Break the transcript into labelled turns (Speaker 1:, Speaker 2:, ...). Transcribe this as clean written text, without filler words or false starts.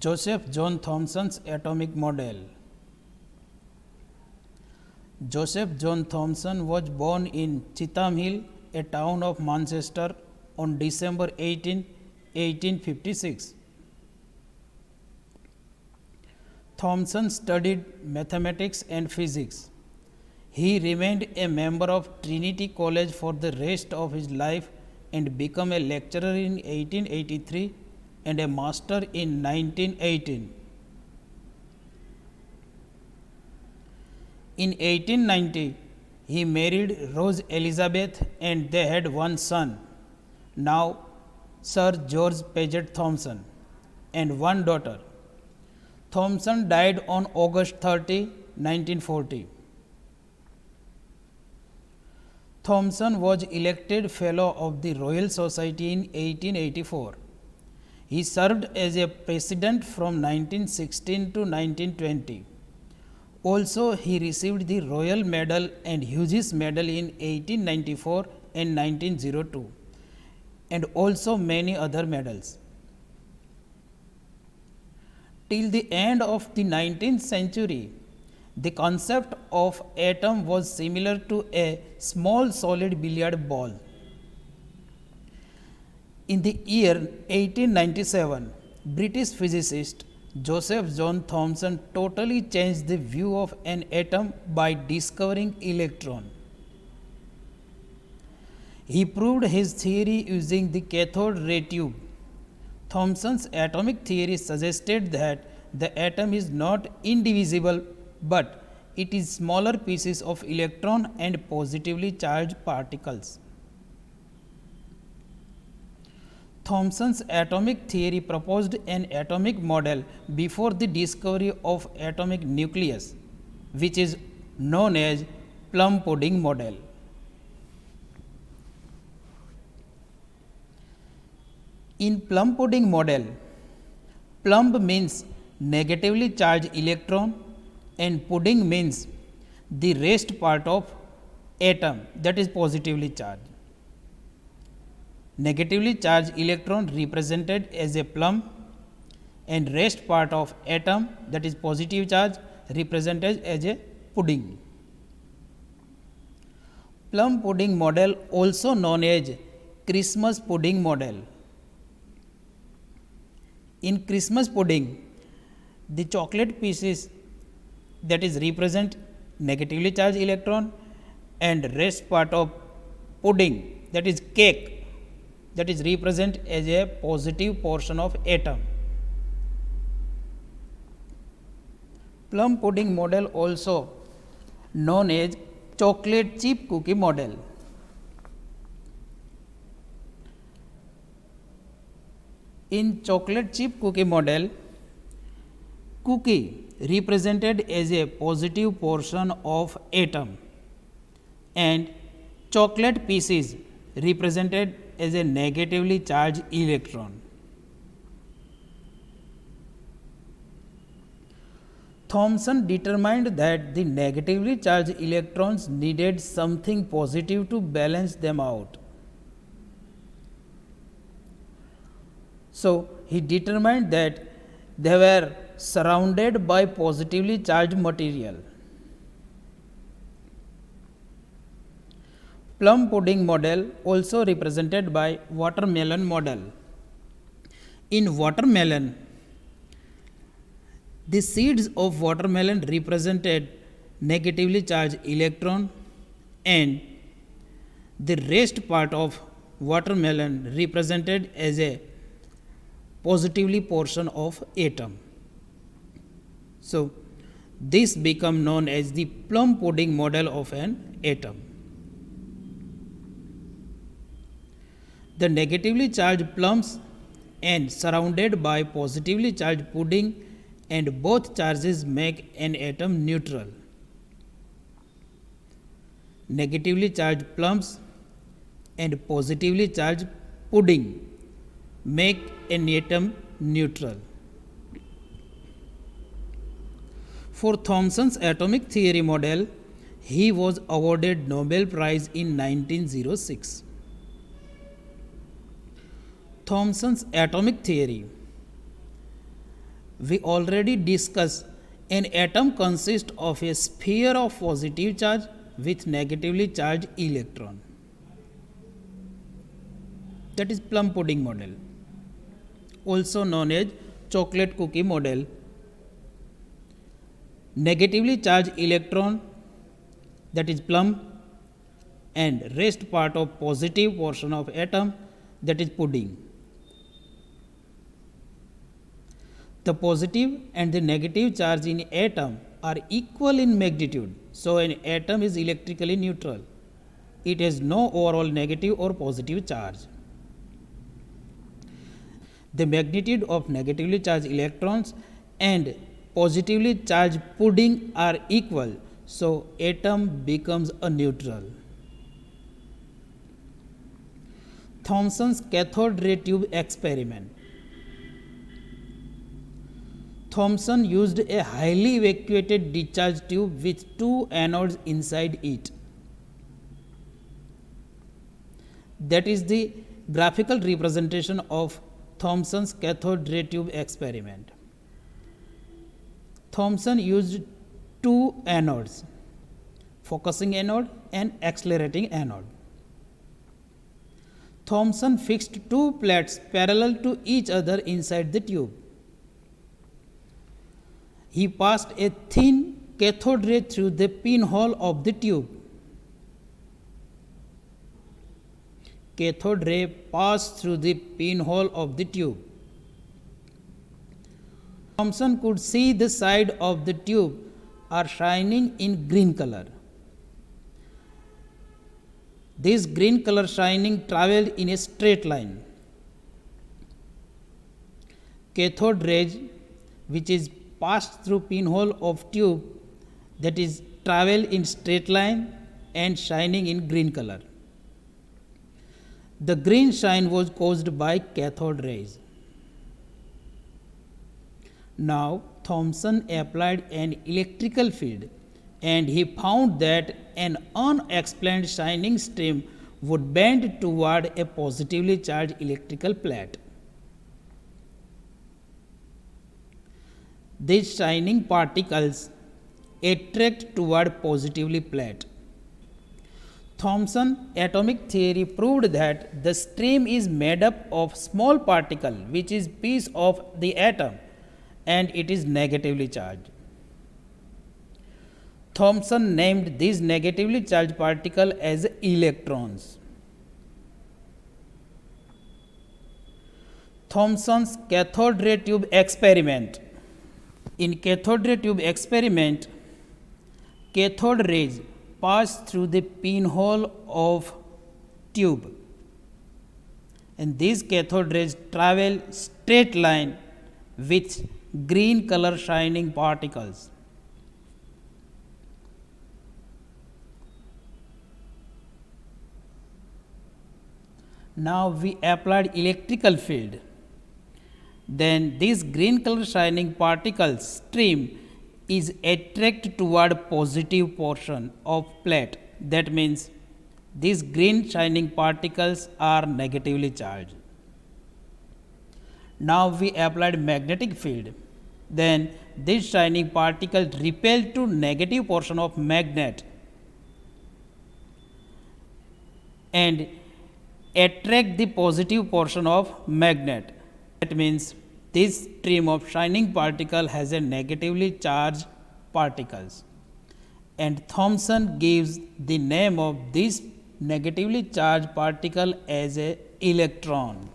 Speaker 1: Joseph John Thomson's atomic model. Joseph John Thomson was born in Chitham Hill, a town of Manchester, on December 18, 1856. Thomson studied mathematics and physics. He remained a member of Trinity College for the rest of his life and became a lecturer in 1883 and a master in 1918. In 1890, he married Rose Elizabeth and they had one son, now Sir George Paget Thomson, and one daughter. Thomson died on August 30, 1940. Thomson was elected Fellow of the Royal Society in 1884. He served as a president from 1916 to 1920. Also, he received the Royal Medal and Hughes Medal in 1894 and 1902, and also many other medals. Till the end of the 19th century, the concept of atom was similar to a small solid billiard ball. In the year 1897, British physicist Joseph John Thomson totally changed the view of an atom by discovering electron. He proved his theory using the cathode ray tube. Thomson's atomic theory suggested that the atom is not indivisible, but it is smaller pieces of electron and positively charged particles. Thomson's atomic theory proposed an atomic model before the discovery of atomic nucleus, which is known as plum pudding model. In plum pudding model, plum means negatively charged electron and pudding means the rest part of atom, that is positively charged. Negatively charged electron represented as a plum and rest part of atom, that is positive charge, represented as a pudding. Plum pudding model, also known as Christmas pudding model. In Christmas pudding, the chocolate pieces, that is represent negatively charged electron, and rest part of pudding, that is cake, that is represent as a positive portion of atom. Plum pudding model, also known as chocolate chip cookie model. In chocolate chip cookie model, cookie represented as a positive portion of atom and chocolate pieces represented as a negatively charged electron. Thomson determined that the negatively charged electrons needed something positive to balance them out. So, he determined that they were surrounded by positively charged material. Plum pudding model, also represented by watermelon model. In watermelon, the seeds of watermelon represented negatively charged electron and the rest part of watermelon represented as a positively portion of atom. So, this become known as the plum pudding model of an atom. The negatively charged plums and surrounded by positively charged pudding, and both charges make an atom neutral. Negatively charged plums and positively charged pudding make an atom neutral. For Thomson's atomic theory model, he was awarded Nobel Prize in 1906. Thomson's atomic theory We already discussed an atom consists of a sphere of positive charge with negatively charged electron. That is plum pudding model, also known as chocolate cookie model. Negatively charged electron, that is plum, and rest part of positive portion of atom, that is pudding. The positive and the negative charge in atom are equal in magnitude, so an atom is electrically neutral. It has no overall negative or positive charge. The magnitude of negatively charged electrons and positively charged pudding are equal, so atom becomes a neutral. Thomson's cathode ray tube experiment. Thomson used a highly evacuated discharge tube with two anodes inside it. That is the graphical representation of Thomson's cathode ray tube experiment. Thomson used two anodes, focusing anode and accelerating anode. Thomson fixed two plates parallel to each other inside the tube. He passed a thin cathode ray through the pinhole of the tube. Cathode ray passed through the pinhole of the tube. Thomson could see the side of the tube are shining in green color. This green color shining traveled in a straight line. Cathode rays, which is passed through pinhole of tube, that is travel in straight line and shining in green color. The green shine was caused by cathode rays. Now Thomson applied an electrical field and he found that an unexplained shining stream would bend toward a positively charged electrical plate. These shining particles attract toward positively plate. Thomson's atomic theory proved that the stream is made up of small particle which is piece of the atom and it is negatively charged. Thomson named these negatively charged particles as electrons. Thomson's cathode ray tube experiment. In cathode ray tube experiment, cathode rays pass through the pinhole of tube and these cathode rays travel straight line with green color shining particles. Now we applied electrical field. Then this green color shining particles stream is attracted toward positive portion of plate. That means these green shining particles are negatively charged. Now we applied magnetic field. Then this shining particle repel to negative portion of magnet and attract the positive portion of magnet. That means this stream of shining particle has a negatively charged particles, and Thomson gives the name of this negatively charged particle as a electron.